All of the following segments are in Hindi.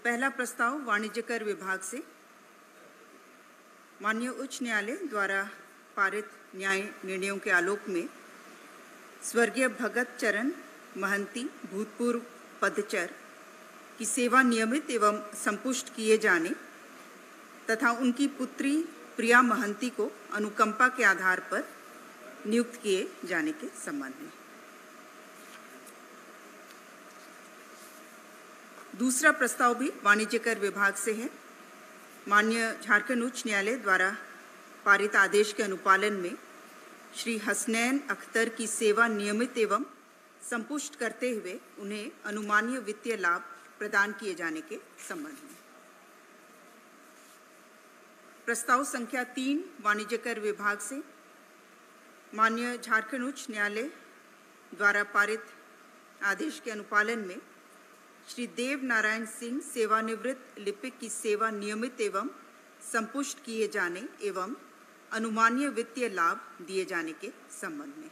पहला प्रस्ताव वाणिज्य कर विभाग से माननीय उच्च न्यायालय द्वारा पारित न्याय निर्णयों के आलोक में स्वर्गीय भगत चरण महंती भूतपूर्व पदचर की सेवा नियमित एवं संपुष्ट किए जाने तथा उनकी पुत्री प्रिया महंती को अनुकंपा के आधार पर नियुक्त किए जाने के संबंध में। दूसरा प्रस्ताव भी वाणिज्य कर विभाग से है। माननीय झारखंड उच्च न्यायालय द्वारा पारित आदेश के अनुपालन में श्री हसनैन अख्तर की सेवा नियमित एवं संपुष्ट करते हुए उन्हें अनुमानीय वित्तीय लाभ प्रदान किए जाने के संबंध में। प्रस्ताव संख्या 3 वाणिज्य कर विभाग से माननीय झारखंड उच्च न्यायालय द्वारा पारित आदेश के अनुपालन में श्री देव नारायण सिंह सेवानिवृत्त लिपिक की सेवा नियमित एवं संपुष्ट किए जाने एवं अनुमानीय वित्तीय लाभ दिए जाने के संबंध में।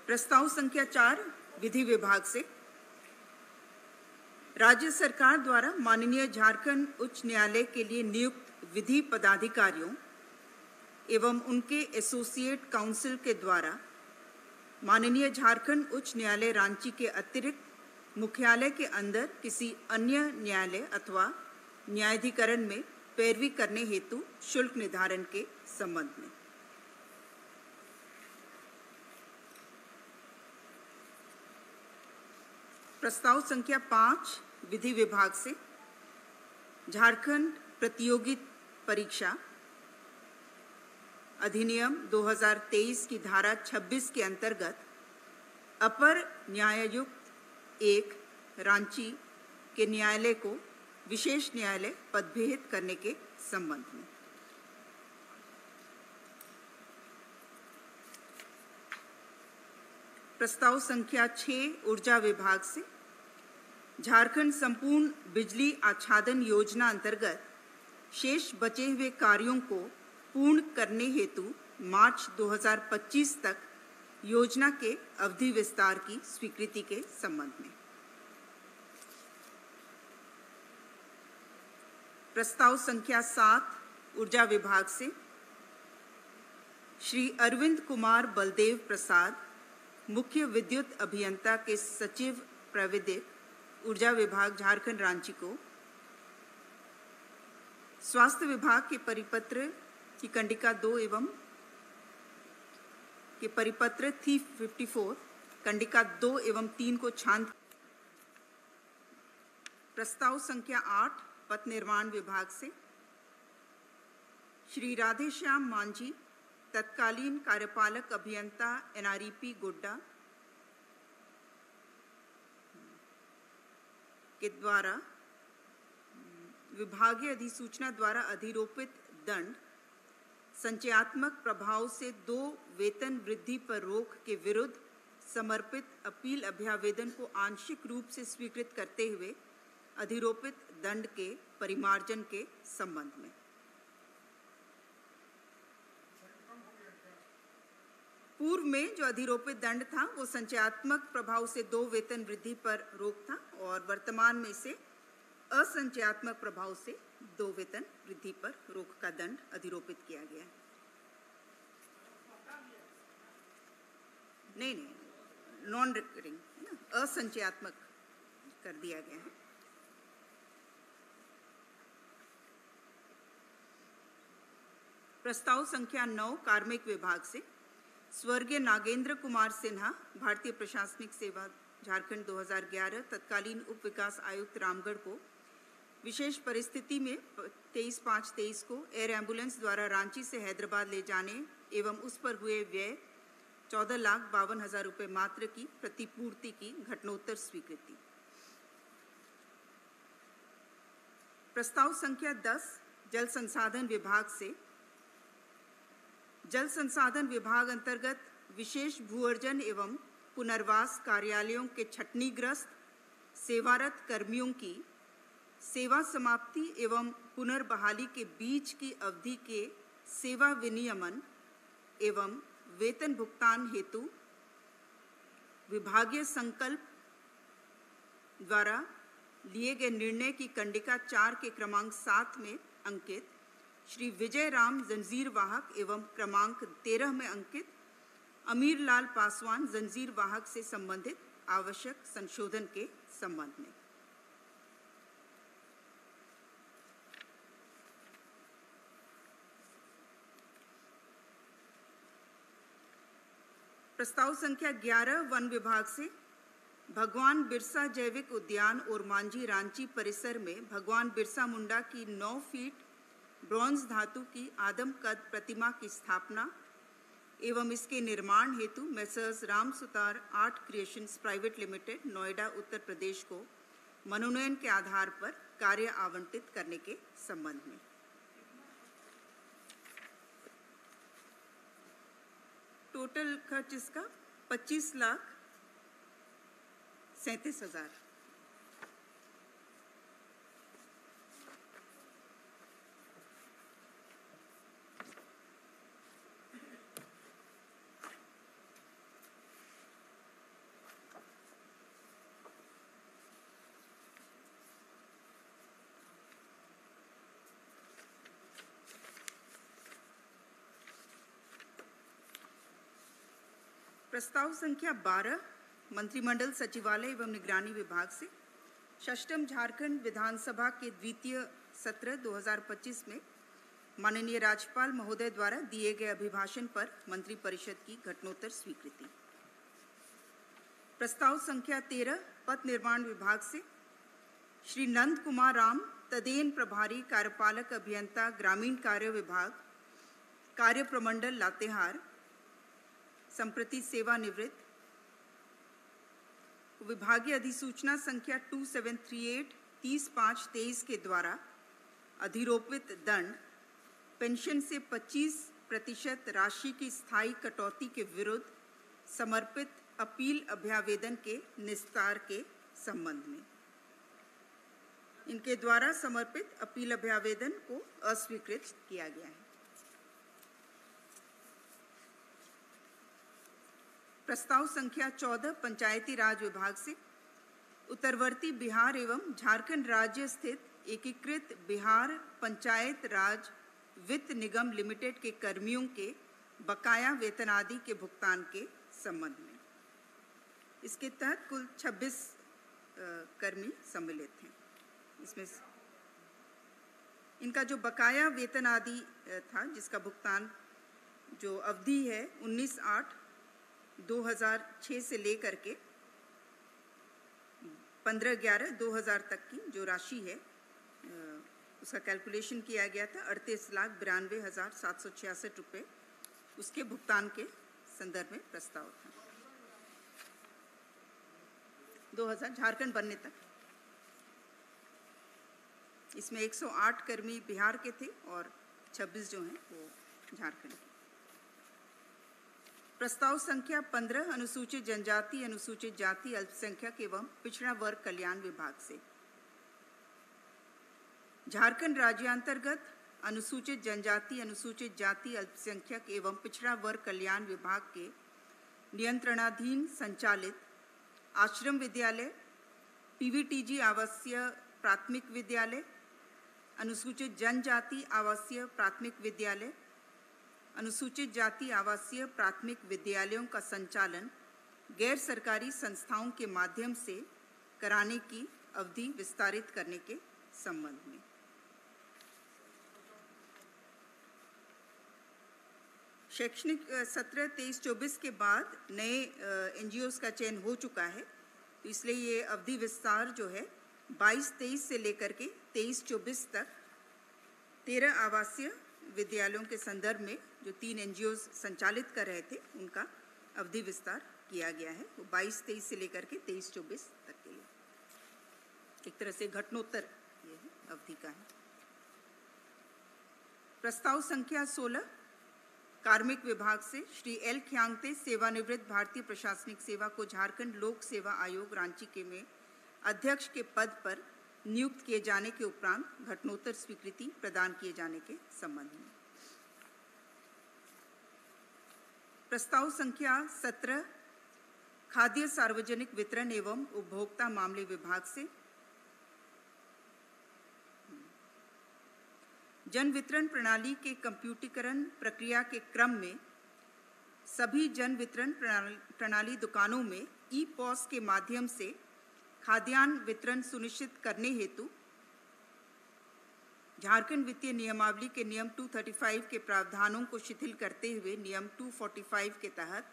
प्रस्ताव संख्या 4 विधि विभाग से राज्य सरकार द्वारा माननीय झारखंड उच्च न्यायालय के लिए नियुक्त विधि पदाधिकारियों एवं उनके एसोसिएट काउंसिल के द्वारा माननीय झारखंड उच्च न्यायालय रांची के अतिरिक्त मुख्यालय के अंदर किसी अन्य न्यायालय अथवा न्यायाधिकरण में पैरवी करने हेतु शुल्क निर्धारण के संबंध में। प्रस्ताव संख्या 5 विधि विभाग से झारखंड प्रतियोगी परीक्षा अधिनियम 2023 की धारा 26 के अंतर्गत अपर न्यायायुक्त 1 रांची के न्यायालय को विशेष न्यायालय पदभेद करने के संबंध में। प्रस्ताव संख्या 6 ऊर्जा विभाग से झारखंड संपूर्ण बिजली आच्छादन योजना अंतर्गत शेष बचे हुए कार्यों को पूर्ण करने हेतु मार्च 2025 तक योजना के अवधि विस्तार की स्वीकृति के संबंध में। प्रस्ताव संख्या 7 ऊर्जा विभाग से श्री अरविंद कुमार बलदेव प्रसाद मुख्य विद्युत अभियंता के सचिव प्राविधिक ऊर्जा विभाग झारखंड रांची को स्वास्थ्य विभाग के परिपत्र की कंडिका 2 एवं के परिपत्र 354 कंडिका 2 एवं 3 को छांट। प्रस्ताव संख्या 8 पथ निर्माण विभाग से श्री राधेश्याम मांझी तत्कालीन कार्यपालक अभियंता NREP गोड्डा के द्वारा विभागीय अधिसूचना द्वारा अधिरोपित दंड संचयात्मक प्रभाव से 2 वेतन वृद्धि पर रोक के विरुद्ध समर्पित अपील अभ्यावेदन को आंशिक रूप से स्वीकृत करते हुए अधिरोपित दंड के परिमार्जन के संबंध में। पूर्व में जो अधिरोपित दंड था वो संचयात्मक प्रभाव से 2 वेतन वृद्धि पर रोक था और वर्तमान में इसे असंचयात्मक प्रभाव से 2 वेतन वृद्धि पर रोक का दंड अधिरोपित किया गया है। नहीं, नॉन रिकरिंग, असंचयात्मक कर दिया गया है। प्रस्ताव संख्या 9 कार्मिक विभाग से स्वर्गीय नागेंद्र कुमार सिन्हा भारतीय प्रशासनिक सेवा झारखंड 2011 तत्कालीन उप विकास आयुक्त रामगढ़ को विशेष परिस्थिति में 23/5/23 को एयर एम्बुलेंस द्वारा रांची से हैदराबाद ले जाने एवं उस पर हुए व्यय 14,52,000 रुपये मात्र की प्रतिपूर्ति की घटनोत्तर स्वीकृति। प्रस्ताव संख्या 10 जल संसाधन विभाग से जल संसाधन विभाग अंतर्गत विशेष भूअर्जन एवं पुनर्वास कार्यालयों के छटनीग्रस्त सेवारत कर्मियों की सेवा समाप्ति एवं पुनर्बहाली के बीच की अवधि के सेवा विनियमन एवं वेतन भुगतान हेतु विभागीय संकल्प द्वारा लिए गए निर्णय की कंडिका 4 के क्रमांक 7 में अंकित श्री विजय राम जंजीर वाहक एवं क्रमांक 13 में अंकित अमीर लाल पासवान जंजीर वाहक से संबंधित आवश्यक संशोधन के संबंध में। प्रस्ताव संख्या 11 वन विभाग से भगवान बिरसा जैविक उद्यान और मांझी रांची परिसर में भगवान बिरसा मुंडा की 9 फीट ब्रॉन्ज धातु की आदम कद प्रतिमा की स्थापना एवं इसके निर्माण हेतु messrs Ram Sutar art creations private limited Noida Uttar Pradesh को मनोनयन के आधार पर कार्य आवंटित करने के संबंध में। टोटल खर्च इसका 25,37,000। प्रस्ताव संख्या 12 मंत्रिमंडल सचिवालय एवं निगरानी विभाग से षष्ठम झारखंड विधानसभा के द्वितीय सत्र 2025 में माननीय राज्यपाल महोदय द्वारा दिए गए अभिभाषण पर मंत्रिपरिषद की घटनोत्तर स्वीकृति। प्रस्ताव संख्या 13 पथ निर्माण विभाग से श्री नंद कुमार राम तदेन प्रभारी कार्यपालक अभियंता ग्रामीण कार्य विभाग कार्य प्रमंडल लातेहार संप्रति सेवानिवृत्त विभागीय अधिसूचना संख्या 2738 30/5/23 के द्वारा अधिरोपित दंड पेंशन से 25% राशि की स्थायी कटौती के विरुद्ध समर्पित अपील अभ्यावेदन के निस्तार के संबंध में। इनके द्वारा समर्पित अपील अभ्यावेदन को अस्वीकृत किया गया है। प्रस्ताव संख्या 14 पंचायती राज विभाग से उत्तरवर्ती बिहार एवं झारखंड राज्य स्थित एकीकृत बिहार पंचायत राज वित्त निगम लिमिटेड के कर्मियों के बकाया वेतन आदि के भुगतान के संबंध में। इसके तहत कुल 26 कर्मी सम्मिलित हैं। इसमें इनका जो बकाया वेतन आदि था जिसका भुगतान जो अवधि है 19/8/2006 से लेकर के 15/11/2000 तक की जो राशि है उसका कैलकुलेशन किया गया था 38,92,766 रुपये उसके भुगतान के संदर्भ में प्रस्ताव था 2000 झारखंड बनने तक। इसमें 108 कर्मी बिहार के थे और 26 जो हैं वो झारखंड के। प्रस्ताव संख्या 15 अनुसूचित जनजाति अनुसूचित जाति अल्पसंख्यक एवं पिछड़ा वर्ग कल्याण विभाग से झारखंड राज्यांतर्गत अनुसूचित जनजाति अनुसूचित जाति अल्पसंख्यक एवं पिछड़ा वर्ग कल्याण विभाग के नियंत्रणाधीन संचालित आश्रम विद्यालय पीवीटीजी आवासीय प्राथमिक विद्यालय अनुसूचित जनजाति आवासीय प्राथमिक विद्यालय अनुसूचित जाति आवासीय प्राथमिक विद्यालयों का संचालन गैर सरकारी संस्थाओं के माध्यम से कराने की अवधि विस्तारित करने के संबंध में। शैक्षणिक सत्र 23-24 के बाद नए एनजीओस का चयन हो चुका है, तो इसलिए ये अवधि विस्तार जो है 22-23 से लेकर के 23-24 तक 13 आवासीय विद्यालयों के संदर्भ में जो 3 एनजीओस संचालित कर रहे थे उनका अवधि विस्तार किया गया है। वो 22-23 से लेकर के 23-24 तक के लिए एक तरह से घटनोत्तर ये अवधि का है। प्रस्ताव संख्या 16 कार्मिक विभाग से श्री एल ख्यांगते सेवानिवृत्त भारतीय प्रशासनिक सेवा को झारखंड लोक सेवा आयोग रांची के में अध्यक्ष के पद पर नियुक्त किए जाने के उपरांत घटनोत्तर स्वीकृति प्रदान किए जाने के संबंध में। प्रस्ताव संख्या 17 खाद्य सार्वजनिक वितरण एवं उपभोक्ता मामले विभाग से जन वितरण प्रणाली के कंप्यूटरीकरण प्रक्रिया के क्रम में सभी जन वितरण प्रणाली दुकानों में ई-पॉस के माध्यम से खाद्यान्न वितरण सुनिश्चित करने हेतु झारखंड वित्तीय नियमावली के नियम 235 के प्रावधानों को शिथिल करते हुए नियम 245 के तहत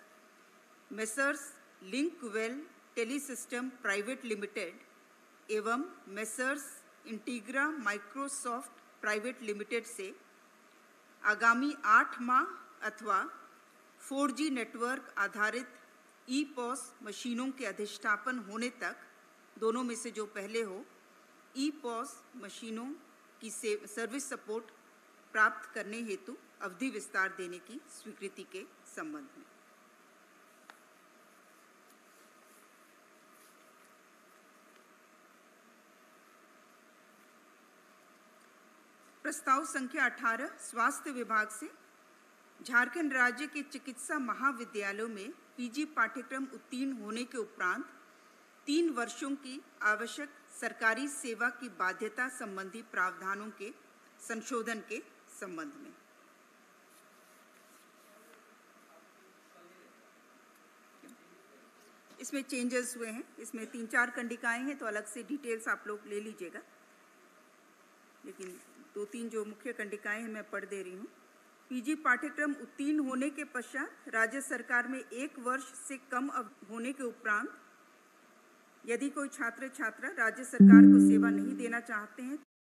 मेसर्स लिंकवेल टेलीसिस्टम प्राइवेट लिमिटेड एवं मेसर्स इंटीग्रा माइक्रोसॉफ्ट प्राइवेट लिमिटेड से आगामी 8 माह अथवा 4G नेटवर्क आधारित ई-पॉस मशीनों के अधिष्ठापन होने तक, दोनों में से जो पहले हो, ई-पॉस मशीनों की सर्विस सपोर्ट प्राप्त करने हेतु अवधि विस्तार देने की स्वीकृति के संबंध में। प्रस्ताव संख्या 18 स्वास्थ्य विभाग से झारखंड राज्य के चिकित्सा महाविद्यालयों में पीजी पाठ्यक्रम उत्तीर्ण होने के उपरांत 3 वर्षों की आवश्यक सरकारी सेवा की बाध्यता संबंधी प्रावधानों के संशोधन के संबंध में। इसमें चेंजेस हुए हैं, इसमें 3-4 कंडिकाएं हैं, तो अलग से डिटेल्स आप लोग ले लीजिएगा, लेकिन 2-3 जो मुख्य कंडिकाएं हैं मैं पढ़ दे रही हूँ। पीजी पाठ्यक्रम उत्तीर्ण होने के पश्चात राज्य सरकार में 1 वर्ष से कम होने के उपरांत यदि कोई छात्र छात्रा राज्य सरकार को सेवा नहीं देना चाहते हैं